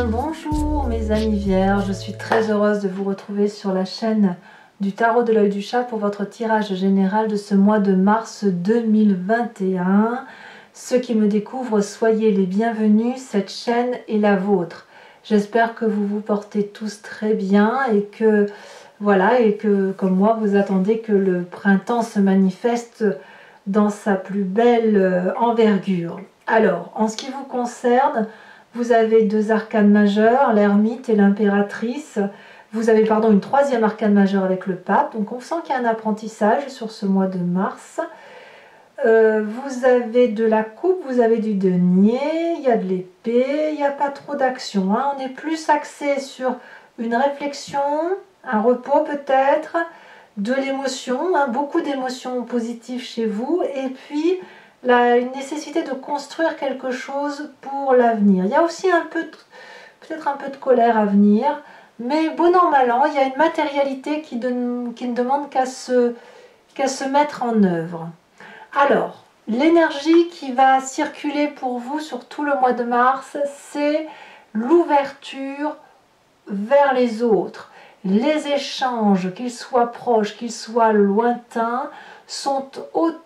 bien, bonjour mes amis vierges, je suis très heureuse de vous retrouver sur la chaîne du tarot de l'œil du chat pour votre tirage général de ce mois de mars 2021. Ceux qui me découvrent, soyez les bienvenus, cette chaîne est la vôtre. J'espère que vous vous portez tous très bien et que, voilà, et que comme moi vous attendez que le printemps se manifeste dans sa plus belle envergure. Alors, en ce qui vous concerne, vous avez deux arcanes majeures, l'ermite et l'impératrice. Vous avez une troisième arcane majeure avec le pape. Donc on sent qu'il y a un apprentissage sur ce mois de mars. Vous avez de la coupe, vous avez du denier, il y a de l'épée, il n'y a pas trop d'action. On est plus axé sur une réflexion, un repos peut-être, de l'émotion, beaucoup d'émotions positives chez vous. Et puis une nécessité de construire quelque chose pour l'avenir. Il y a aussi peut-être un peu de colère à venir, mais bon an, mal an, il y a une matérialité qui ne demande qu'à se mettre en œuvre. Alors, l'énergie qui va circuler pour vous sur tout le mois de mars, c'est l'ouverture vers les autres. Les échanges, qu'ils soient proches, qu'ils soient lointains, sont autant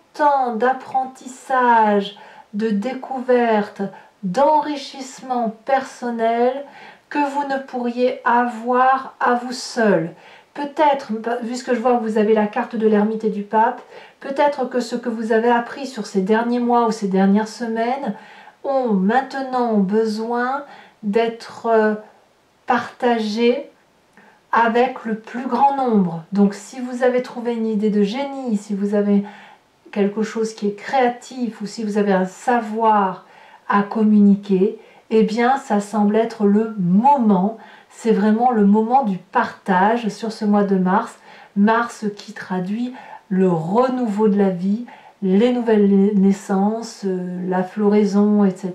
d'apprentissage, de découverte, d'enrichissement personnel que vous ne pourriez avoir à vous seul. Peut-être, puisque je vois que vous avez la carte de l'ermite et du pape, peut-être que ce que vous avez appris sur ces derniers mois ou ces dernières semaines ont maintenant besoin d'être partagé avec le plus grand nombre. Donc si vous avez trouvé une idée de génie, si vous avez quelque chose qui est créatif ou si vous avez un savoir à communiquer, eh bien ça semble être le moment, c'est vraiment le moment du partage sur ce mois de mars. Mars qui traduit le renouveau de la vie, les nouvelles naissances, la floraison, etc.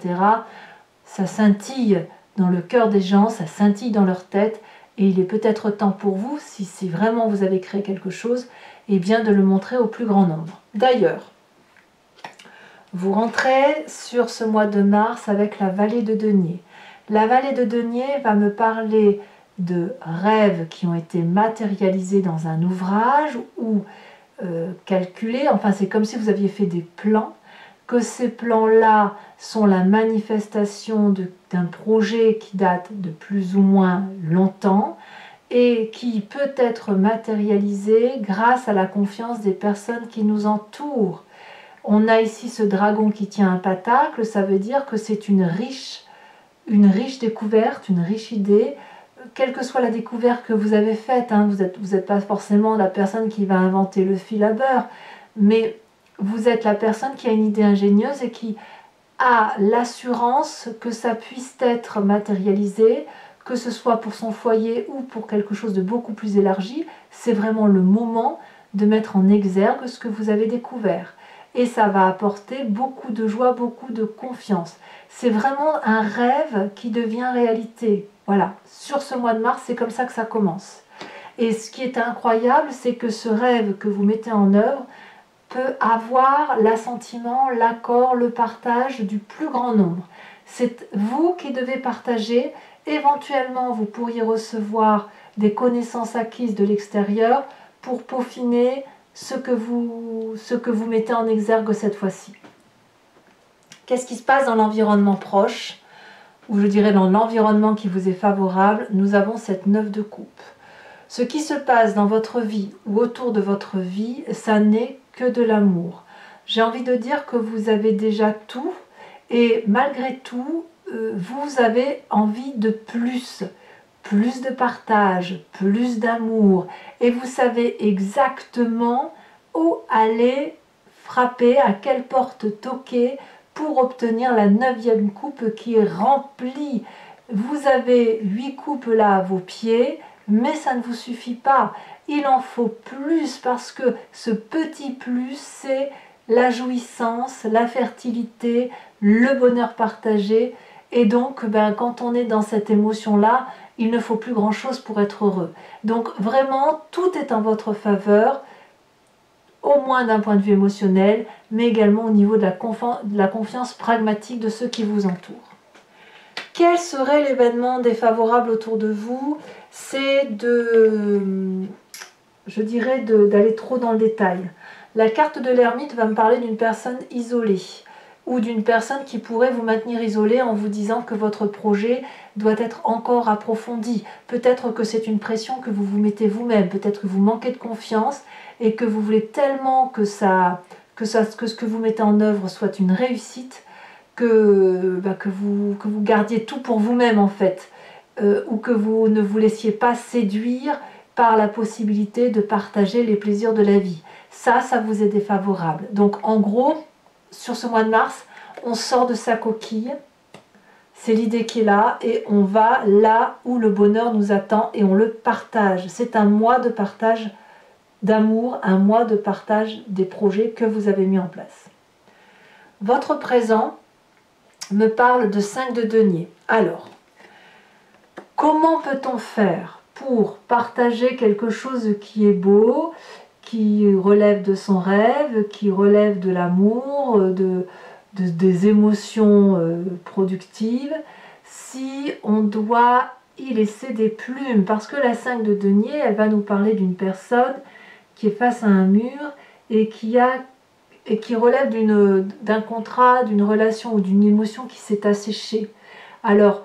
Ça scintille dans le cœur des gens, ça scintille dans leur tête. Et il est peut-être temps pour vous, si vraiment vous avez créé quelque chose, eh bien de le montrer au plus grand nombre. D'ailleurs, vous rentrez sur ce mois de mars avec la vallée de denier. La vallée de denier va me parler de rêves qui ont été matérialisés dans un ouvrage ou calculés. Enfin, c'est comme si vous aviez fait des plans, que ces plans-là sont la manifestation d'un projet qui date de plus ou moins longtemps et qui peut être matérialisé grâce à la confiance des personnes qui nous entourent. On a ici ce dragon qui tient un pentacle, ça veut dire que c'est une riche découverte, une riche idée, quelle que soit la découverte que vous avez faite. Vous n'êtes pas forcément la personne qui va inventer le fil à beurre, mais vous êtes la personne qui a une idée ingénieuse et qui a l'assurance que ça puisse être matérialisé, que ce soit pour son foyer ou pour quelque chose de beaucoup plus élargi. C'est vraiment le moment de mettre en exergue ce que vous avez découvert. Et ça va apporter beaucoup de joie, beaucoup de confiance. C'est vraiment un rêve qui devient réalité. Voilà, sur ce mois de mars, c'est comme ça que ça commence. Et ce qui est incroyable, c'est que ce rêve que vous mettez en œuvre peut avoir l'assentiment, l'accord, le partage du plus grand nombre. C'est vous qui devez partager. Éventuellement, vous pourriez recevoir des connaissances acquises de l'extérieur pour peaufiner ce que vous mettez en exergue cette fois-ci. Qu'est-ce qui se passe dans l'environnement proche, ou je dirais dans l'environnement qui vous est favorable? Nous avons cette 9 de coupe. Ce qui se passe dans votre vie ou autour de votre vie, ça n'est que de l'amour. J'ai envie de dire que vous avez déjà tout et malgré tout, vous avez envie de plus de partage, plus d'amour et vous savez exactement où aller frapper, à quelle porte toquer pour obtenir la 9e coupe qui est remplie. Vous avez 8 coupes là à vos pieds, mais ça ne vous suffit pas. Il en faut plus parce que ce petit plus, c'est la jouissance, la fertilité, le bonheur partagé. Et donc, quand on est dans cette émotion-là, il ne faut plus grand-chose pour être heureux. Donc vraiment, tout est en votre faveur, au moins d'un point de vue émotionnel, mais également au niveau de la confiance pragmatique de ceux qui vous entourent. Quel serait l'événement défavorable autour de vous? C'est je dirais, d'aller trop dans le détail. La carte de l'ermite va me parler d'une personne isolée ou d'une personne qui pourrait vous maintenir isolé en vous disant que votre projet doit être encore approfondi. Peut-être que c'est une pression que vous vous mettez vous-même, peut-être que vous manquez de confiance et que vous voulez tellement que ce que vous mettez en œuvre soit une réussite que vous gardiez tout pour vous-même en fait, ou que vous ne vous laissiez pas séduire par la possibilité de partager les plaisirs de la vie. Ça vous est défavorable. Donc en gros, sur ce mois de mars, on sort de sa coquille, c'est l'idée qui est là, et on va là où le bonheur nous attend et on le partage. C'est un mois de partage d'amour, un mois de partage des projets que vous avez mis en place. Votre présent me parle de 5 de denier. Alors, comment peut-on faire pour partager quelque chose qui est beau, qui relève de son rêve, qui relève de l'amour, des émotions productives, si on doit y laisser des plumes? Parce que la 5 de denier, elle va nous parler d'une personne qui est face à un mur et qui relève d'un contrat, d'une relation ou d'une émotion qui s'est asséchée. Alors,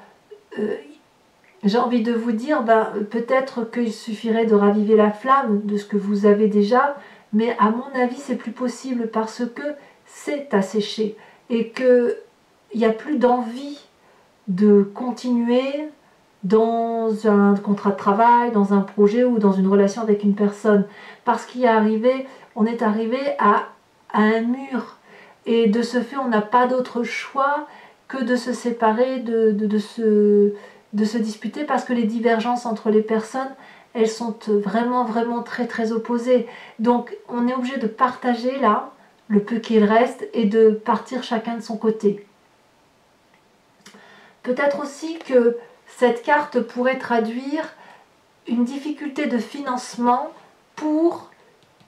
j'ai envie de vous dire, peut-être qu'il suffirait de raviver la flamme de ce que vous avez déjà, mais à mon avis, c'est plus possible parce que c'est asséché et qu'il n'y a plus d'envie de continuer dans un contrat de travail, dans un projet ou dans une relation avec une personne. Parce on est arrivé à un mur et de ce fait, on n'a pas d'autre choix que de se séparer, de se disputer parce que les divergences entre les personnes, elles sont vraiment, vraiment très, très opposées. Donc, on est obligé de partager là, le peu qu'il reste, et de partir chacun de son côté. Peut-être aussi que cette carte pourrait traduire une difficulté de financement pour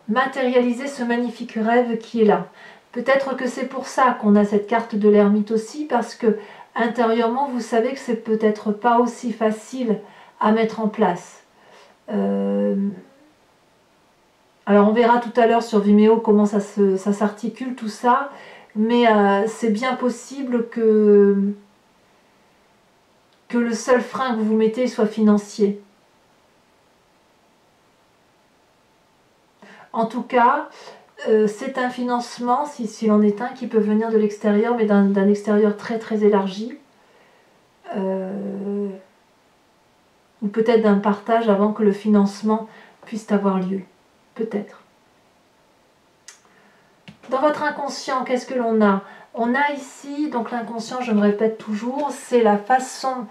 matérialiser ce magnifique rêve qui est là. Peut-être que c'est pour ça qu'on a cette carte de l'ermite aussi, parce que intérieurement, vous savez que c'est peut-être pas aussi facile à mettre en place. Alors on verra tout à l'heure sur Vimeo comment ça s'articule tout ça, mais c'est bien possible que le seul frein que vous mettez soit financier. En tout cas, c'est un financement, s'il en est un, qui peut venir de l'extérieur, mais d'un extérieur très très élargi. Ou peut-être d'un partage avant que le financement puisse avoir lieu. Peut-être. Dans votre inconscient, qu'est-ce que l'on a? On a ici, donc l'inconscient, je me répète toujours, c'est la façon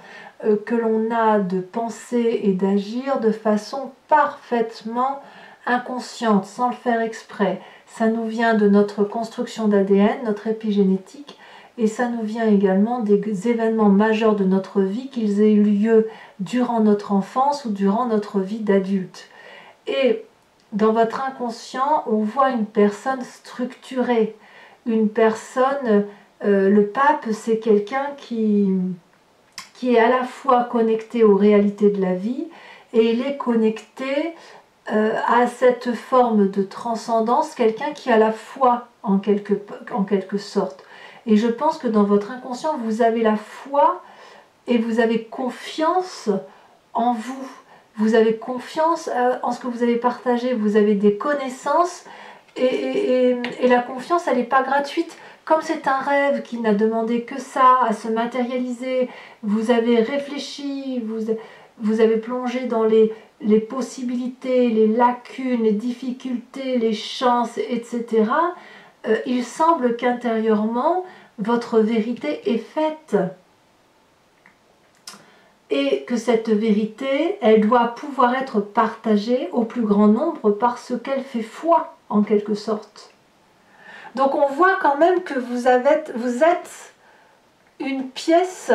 que l'on a de penser et d'agir de façon parfaitement inconsciente, sans le faire exprès. Ça nous vient de notre construction d'ADN, notre épigénétique, et ça nous vient également des événements majeurs de notre vie, qu'ils aient eu lieu durant notre enfance ou durant notre vie d'adulte. Et dans votre inconscient, on voit une personne structurée, une personne, le pape, c'est quelqu'un qui est à la fois connecté aux réalités de la vie, et il est connecté à cette forme de transcendance, quelqu'un qui a la foi en quelque sorte. Et je pense que dans votre inconscient, vous avez la foi et vous avez confiance en vous. Vous avez confiance en ce que vous avez partagé, vous avez des connaissances et la confiance, elle n'est pas gratuite. Comme c'est un rêve qui n'a demandé que ça, à se matérialiser, vous avez réfléchi, vous avez plongé dans les possibilités, les lacunes, les difficultés, les chances, etc. Il semble qu'intérieurement, votre vérité est faite. Et que cette vérité, elle doit pouvoir être partagée au plus grand nombre parce qu'elle fait foi, en quelque sorte. Donc on voit quand même que vous êtes une pièce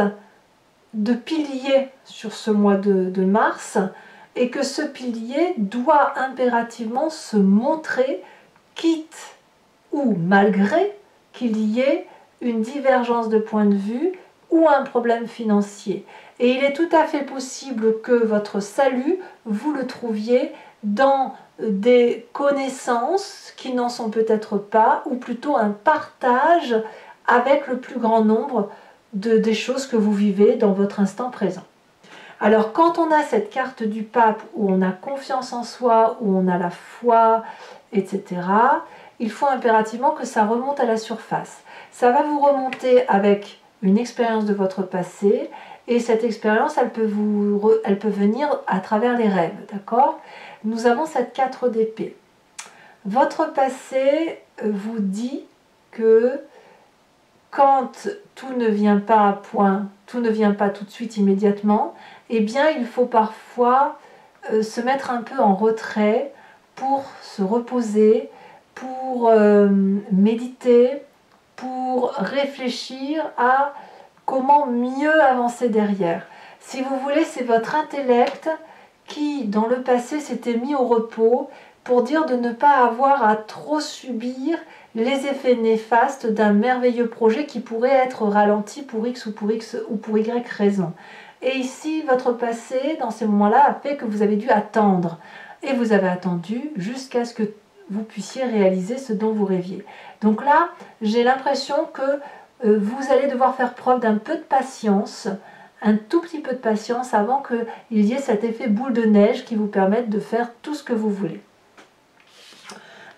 de pilier sur ce mois de mars, et que ce pilier doit impérativement se montrer, quitte ou malgré qu'il y ait une divergence de point de vue ou un problème financier. Et il est tout à fait possible que votre salut, vous le trouviez dans des connaissances qui n'en sont peut-être pas, ou plutôt un partage avec le plus grand nombre des choses que vous vivez dans votre instant présent. Alors quand on a cette carte du pape où on a confiance en soi, où on a la foi, etc., il faut impérativement que ça remonte à la surface. Ça va vous remonter avec une expérience de votre passé, et cette expérience, elle peut venir à travers les rêves, d'accord? Nous avons cette 4 d'épée. Votre passé vous dit que quand tout ne vient pas à point, tout ne vient pas tout de suite immédiatement, eh bien il faut parfois se mettre un peu en retrait pour se reposer, pour méditer, pour réfléchir à comment mieux avancer derrière. Si vous voulez, c'est votre intellect qui, dans le passé, s'était mis au repos pour dire de ne pas avoir à trop subir les effets néfastes d'un merveilleux projet qui pourrait être ralenti pour X ou pour Y raison. Et ici, votre passé, dans ces moments-là, a fait que vous avez dû attendre. Et vous avez attendu jusqu'à ce que vous puissiez réaliser ce dont vous rêviez. Donc là, j'ai l'impression que vous allez devoir faire preuve d'un peu de patience, un tout petit peu de patience avant qu'il y ait cet effet boule de neige qui vous permette de faire tout ce que vous voulez.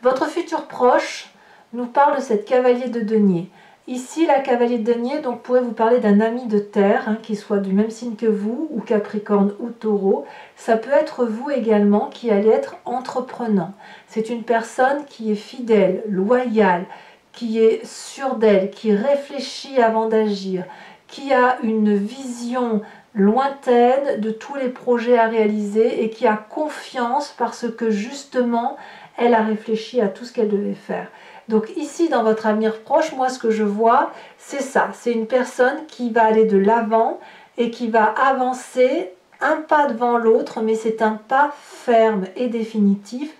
Votre futur proche nous parle de cette cavalier de denier. Ici, la cavalier de denier donc, pourrait vous parler d'un ami de terre, qui soit du même signe que vous, ou Capricorne ou Taureau. Ça peut être vous également qui allez être entreprenant. C'est une personne qui est fidèle, loyale, qui est sûre d'elle, qui réfléchit avant d'agir, qui a une vision lointaine de tous les projets à réaliser et qui a confiance parce que justement, elle a réfléchi à tout ce qu'elle devait faire. Donc ici, dans votre avenir proche, moi ce que je vois, c'est ça. C'est une personne qui va aller de l'avant et qui va avancer un pas devant l'autre, mais c'est un pas ferme et définitif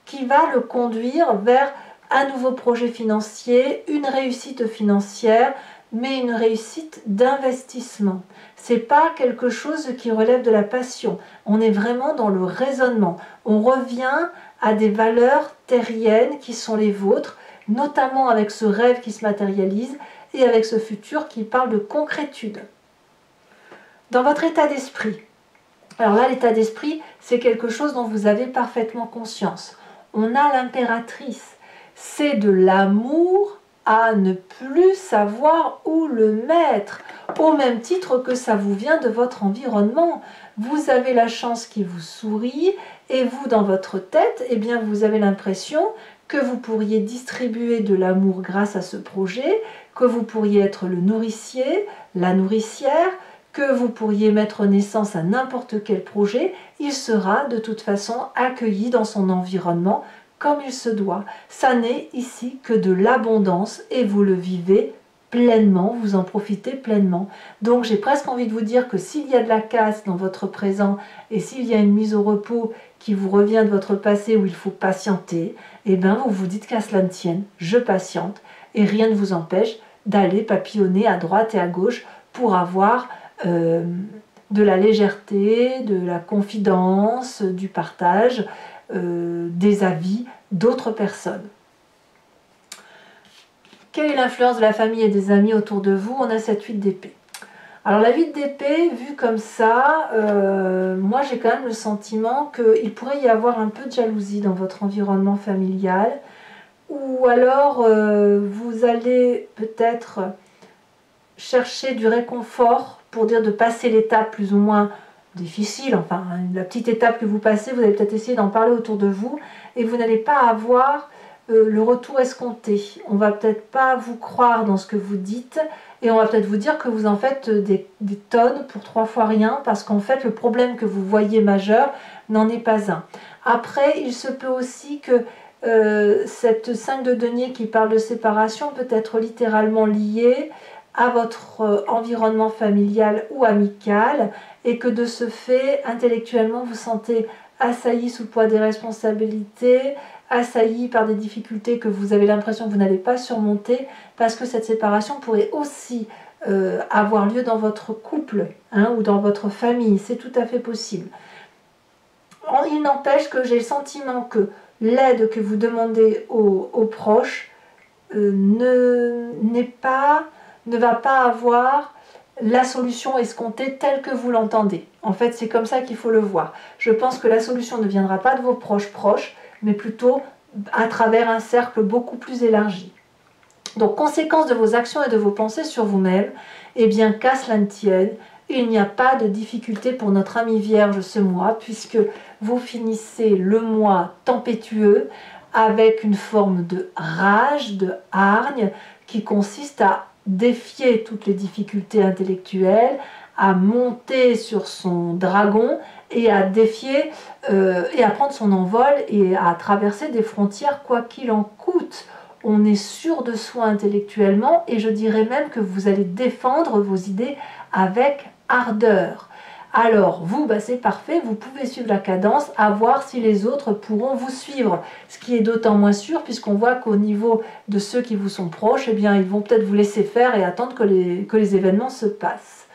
qui va le conduire vers un nouveau projet financier, une réussite financière, mais une réussite d'investissement. C'est pas quelque chose qui relève de la passion. On est vraiment dans le raisonnement. On revient à des valeurs terriennes qui sont les vôtres, notamment avec ce rêve qui se matérialise et avec ce futur qui parle de concrétude. Dans votre état d'esprit, alors là, l'état d'esprit, c'est quelque chose dont vous avez parfaitement conscience. On a l'impératrice. C'est de l'amour à ne plus savoir où le mettre, au même titre que ça vous vient de votre environnement. Vous avez la chance qui vous sourit et vous, dans votre tête, eh bien, vous avez l'impression que vous pourriez distribuer de l'amour grâce à ce projet, que vous pourriez être le nourricier, la nourricière, que vous pourriez mettre naissance à n'importe quel projet, il sera de toute façon accueilli dans son environnement comme il se doit. Ça n'est ici que de l'abondance et vous le vivez pleinement, vous en profitez pleinement. Donc j'ai presque envie de vous dire que s'il y a de la casse dans votre présent et s'il y a une mise au repos qui vous revient de votre passé où il faut patienter, eh bien vous vous dites qu'à cela ne tienne, je patiente et rien ne vous empêche d'aller papillonner à droite et à gauche pour avoir de la légèreté, de la confidence, du partage, des avis d'autres personnes. Quelle est l'influence de la famille et des amis autour de vous? On a cette 8 d'épée. Alors la 8 d'épée, vue comme ça, moi j'ai quand même le sentiment qu'il pourrait y avoir un peu de jalousie dans votre environnement familial, ou alors vous allez peut-être chercher du réconfort pour dire de passer l'étape plus ou moins difficile, enfin la petite étape que vous passez, vous allez peut-être essayer d'en parler autour de vous et vous n'allez pas avoir le retour escompté. On va peut-être pas vous croire dans ce que vous dites et on va peut-être vous dire que vous en faites des tonnes pour 3 fois rien parce qu'en fait le problème que vous voyez majeur n'en est pas un. Après, il se peut aussi que cette 5 de denier qui parle de séparation peut être littéralement liée à votre environnement familial ou amical et que de ce fait, intellectuellement, vous sentez assailli sous le poids des responsabilités, assailli par des difficultés que vous avez l'impression que vous n'allez pas surmonter parce que cette séparation pourrait aussi avoir lieu dans votre couple hein, ou dans votre famille. C'est tout à fait possible. Il n'empêche que j'ai le sentiment que l'aide que vous demandez aux proches ne va pas avoir la solution escomptée telle que vous l'entendez. En fait, c'est comme ça qu'il faut le voir. Je pense que la solution ne viendra pas de vos proches, mais plutôt à travers un cercle beaucoup plus élargi. Donc, conséquence de vos actions et de vos pensées sur vous-même, eh bien, qu'à cela ne tienne, il n'y a pas de difficulté pour notre ami Vierge ce mois, puisque vous finissez le mois tempétueux avec une forme de rage, de hargne, qui consiste à défier toutes les difficultés intellectuelles, à monter sur son dragon et à défier et à prendre son envol et à traverser des frontières quoi qu'il en coûte. On est sûr de soi intellectuellement et je dirais même que vous allez défendre vos idées avec ardeur. Alors vous, c'est parfait, vous pouvez suivre la cadence, à voir si les autres pourront vous suivre. Ce qui est d'autant moins sûr puisqu'on voit qu'au niveau de ceux qui vous sont proches, eh bien, ils vont peut-être vous laisser faire et attendre que les événements se passent.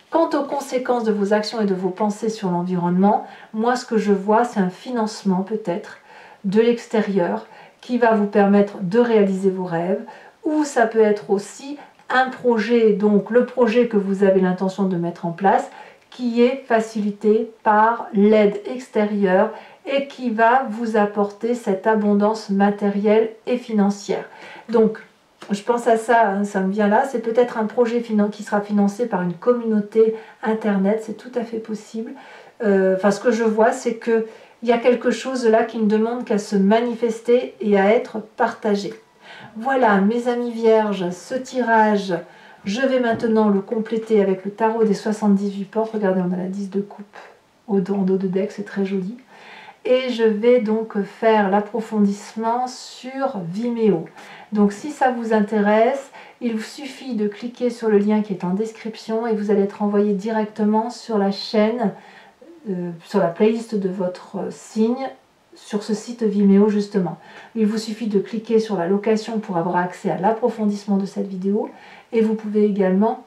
Quant aux conséquences de vos actions et de vos pensées sur l'environnement, moi ce que je vois, c'est un financement peut-être de l'extérieur qui va vous permettre de réaliser vos rêves, ou ça peut être aussi un projet, donc le projet que vous avez l'intention de mettre en place, qui est facilité par l'aide extérieure et qui va vous apporter cette abondance matérielle et financière. Donc, je pense à ça, hein, ça me vient là, c'est peut-être un projet qui sera financé par une communauté internet, c'est tout à fait possible. Ce que je vois, c'est qu'il y a quelque chose là qui ne demande qu'à se manifester et à être partagé. Voilà, mes amis vierges, ce tirage, je vais maintenant le compléter avec le tarot des 78 portes. Regardez, on a la 10 de coupe en dos de deck, c'est très joli. Et je vais donc faire l'approfondissement sur Vimeo. Donc si ça vous intéresse, il vous suffit de cliquer sur le lien qui est en description et vous allez être envoyé directement sur la chaîne, sur la playlist de votre signe, sur ce site Vimeo justement. Il vous suffit de cliquer sur la location pour avoir accès à l'approfondissement de cette vidéo et vous pouvez également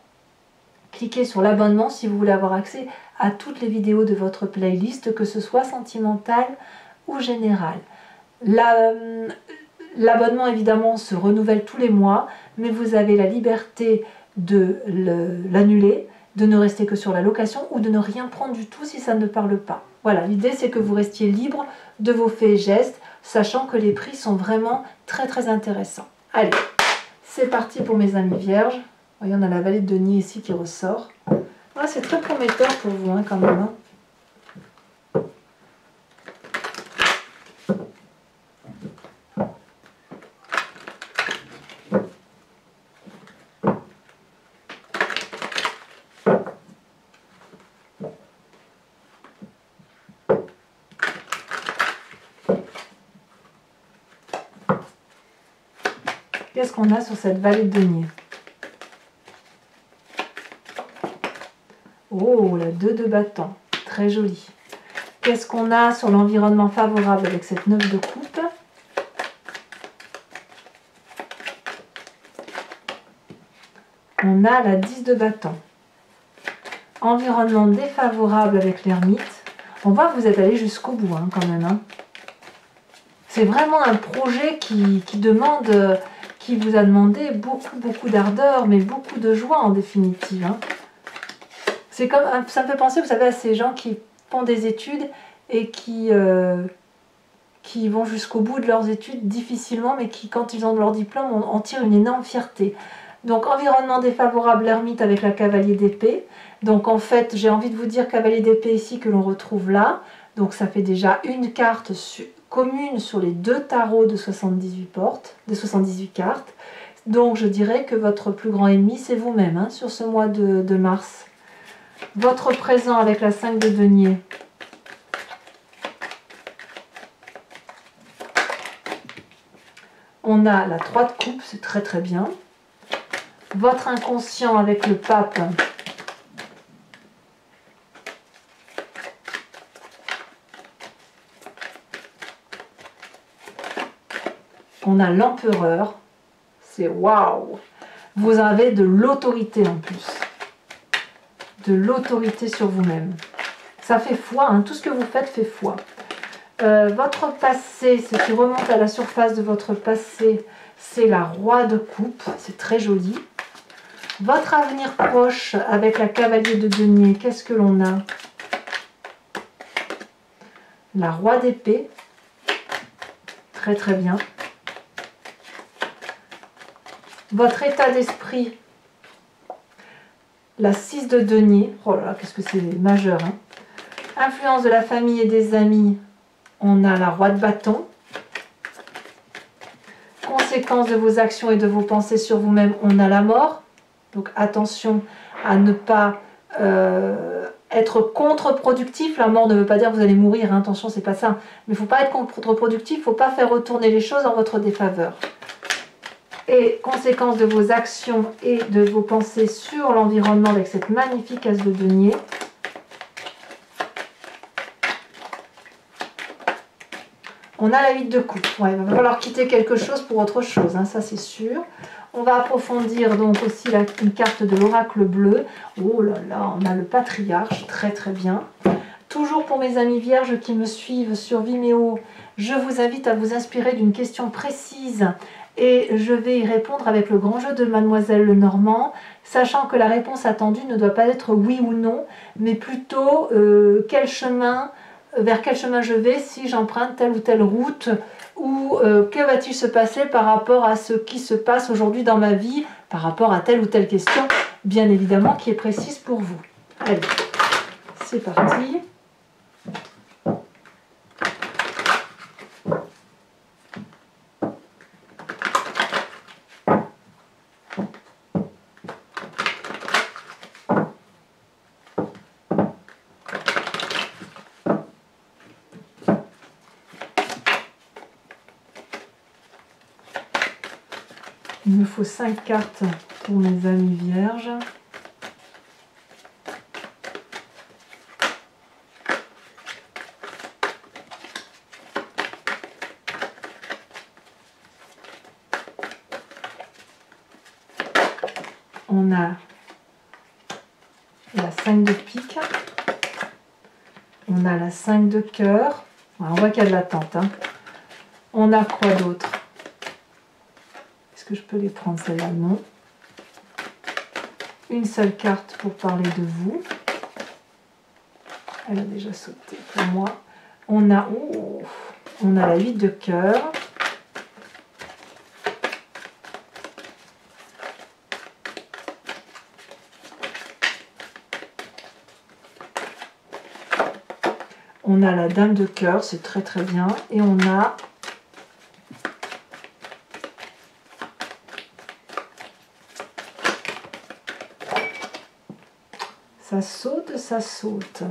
cliquer sur l'abonnement si vous voulez avoir accès à toutes les vidéos de votre playlist, que ce soit sentimentale ou générale. L'abonnement évidemment se renouvelle tous les mois, mais vous avez la liberté de l'annuler, de ne rester que sur la location ou de ne rien prendre du tout si ça ne parle pas. Voilà, l'idée c'est que vous restiez libre de vos faits et gestes, sachant que les prix sont vraiment très très intéressants. Allez, c'est parti pour mes amis vierges. Voyez, on a la vallée de Denier ici qui ressort. Ah, c'est très prometteur pour vous hein, quand même. Hein. Qu'est-ce qu'on a sur cette vallée de Denier? Oh, la 2 de bâton, très jolie. Qu'est-ce qu'on a sur l'environnement favorable avec cette 9 de coupe? On a la 10 de bâton. Environnement défavorable avec l'ermite. On voit que vous êtes allé jusqu'au bout hein, quand même. Hein. C'est vraiment un projet qui vous a demandé beaucoup d'ardeur, mais beaucoup de joie en définitive. Hein. C'est comme, ça me fait penser, vous savez, à ces gens qui font des études et qui vont jusqu'au bout de leurs études difficilement, mais qui, quand ils ont leur diplôme, en tirent une énorme fierté. Donc, environnement défavorable, l'ermite avec la cavalier d'épée. Donc, en fait, j'ai envie de vous dire cavalier d'épée ici que l'on retrouve là. Donc, ça fait déjà une carte commune sur les deux tarots de 78 portes, de 78 cartes. Donc, je dirais que votre plus grand ennemi, c'est vous-même, hein, sur ce mois de mars. Votre présent avec la 5 de denier. On a la 3 de coupe, c'est très très bien. Votre inconscient avec le pape. On a l'empereur. C'est waouh! Vous avez de l'autorité en plus. De l'autorité sur vous-même. Ça fait foi, hein, tout ce que vous faites fait foi. Votre passé, ce qui remonte à la surface de votre passé, c'est la roi de coupe, c'est très joli. Votre avenir proche avec la cavalier de denier, qu'est-ce que l'on a? La roi d'épée, très très bien. Votre état d'esprit, la 6 de denier, oh là là, qu'est-ce que c'est majeur, hein. Influence de la famille et des amis, on a la roi de bâton. Conséquences de vos actions et de vos pensées sur vous-même, on a la mort. Donc attention à ne pas être contre-productif. La mort ne veut pas dire que vous allez mourir, hein. Attention, c'est pas ça. Mais il ne faut pas être contre-productif, il ne faut pas faire retourner les choses en votre défaveur. Et conséquences de vos actions et de vos pensées sur l'environnement avec cette magnifique as de denier. On a la 8 de coupe. Ouais, il va falloir quitter quelque chose pour autre chose, hein, ça c'est sûr. On va approfondir donc aussi une carte de l'oracle bleu. Oh là là, on a le patriarche, très très bien. Toujours pour mes amis vierges qui me suivent sur Vimeo, je vous invite à vous inspirer d'une question précise et je vais y répondre avec le grand jeu de Mademoiselle Lenormand, sachant que la réponse attendue ne doit pas être oui ou non, mais plutôt quel chemin, vers quel chemin je vais si j'emprunte telle ou telle route, ou que va-t-il se passer par rapport à ce qui se passe aujourd'hui dans ma vie, par rapport à telle ou telle question, bien évidemment, qui est précise pour vous. Allez, c'est parti. Il me faut 5 cartes pour mes amis vierges. On a la 5 de pique. On a la 5 de cœur. On voit qu'il y a de l'attente, hein. On a quoi d'autre? Est-ce que je peux les prendre, celle-là? Non. Une seule carte pour parler de vous. Elle a déjà sauté pour moi. On a la 8 de cœur. On a la dame de cœur, c'est très très bien. Et on a ça saute, ça saute.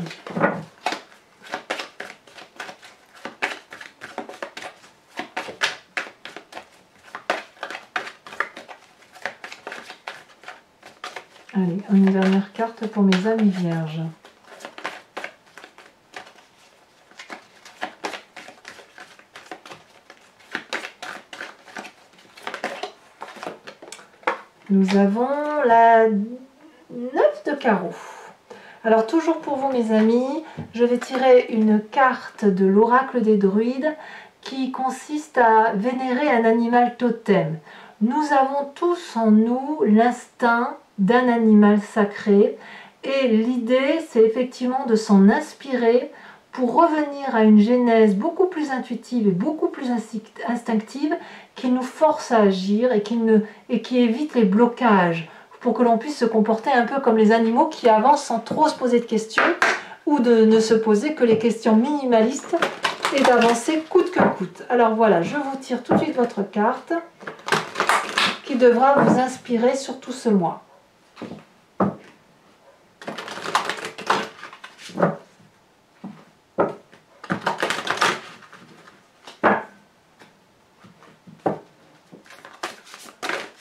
Allez, une dernière carte pour mes amis vierges. Nous avons la 9 de carreau. Alors toujours pour vous mes amis, je vais tirer une carte de l'oracle des druides qui consiste à vénérer un animal totem. Nous avons tous en nous l'instinct d'un animal sacré et l'idée c'est effectivement de s'en inspirer pour revenir à une genèse beaucoup plus intuitive et beaucoup plus instinctive qui nous force à agir et qui évite les blocages, pour que l'on puisse se comporter un peu comme les animaux qui avancent sans trop se poser de questions ou de ne se poser que les questions minimalistes et d'avancer coûte que coûte. Alors voilà, je vous tire tout de suite votre carte qui devra vous inspirer sur tout ce mois.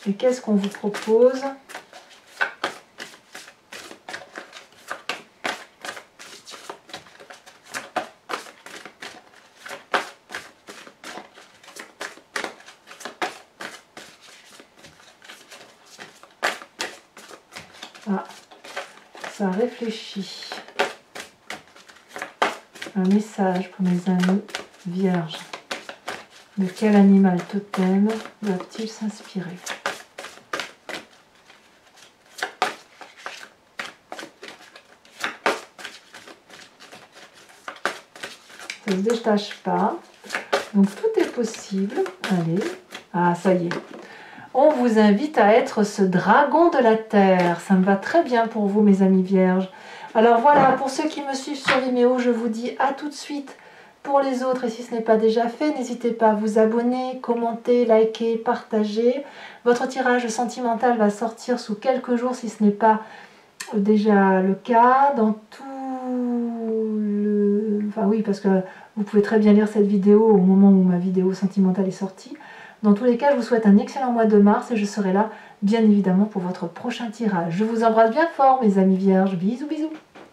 Et qu'est-ce qu'on vous propose ? ça réfléchit. Un message pour mes amis vierges. De quel animal totem doivent-ils s'inspirer? Ça ne se détache pas. Donc tout est possible. Allez. Ah, ça y est. On vous invite à être ce dragon de la terre. Ça me va très bien pour vous, mes amis vierges. Alors voilà, pour ceux qui me suivent sur Vimeo, je vous dis à tout de suite. Pour les autres, et si ce n'est pas déjà fait, n'hésitez pas à vous abonner, commenter, liker, partager. Votre tirage sentimental va sortir sous quelques jours, si ce n'est pas déjà le cas. Dans tout le... Enfin oui, parce que vous pouvez très bien lire cette vidéo au moment où ma vidéo sentimentale est sortie. Dans tous les cas, je vous souhaite un excellent mois de mars et je serai là, bien évidemment, pour votre prochain tirage. Je vous embrasse bien fort, mes amis vierges. Bisous, bisous.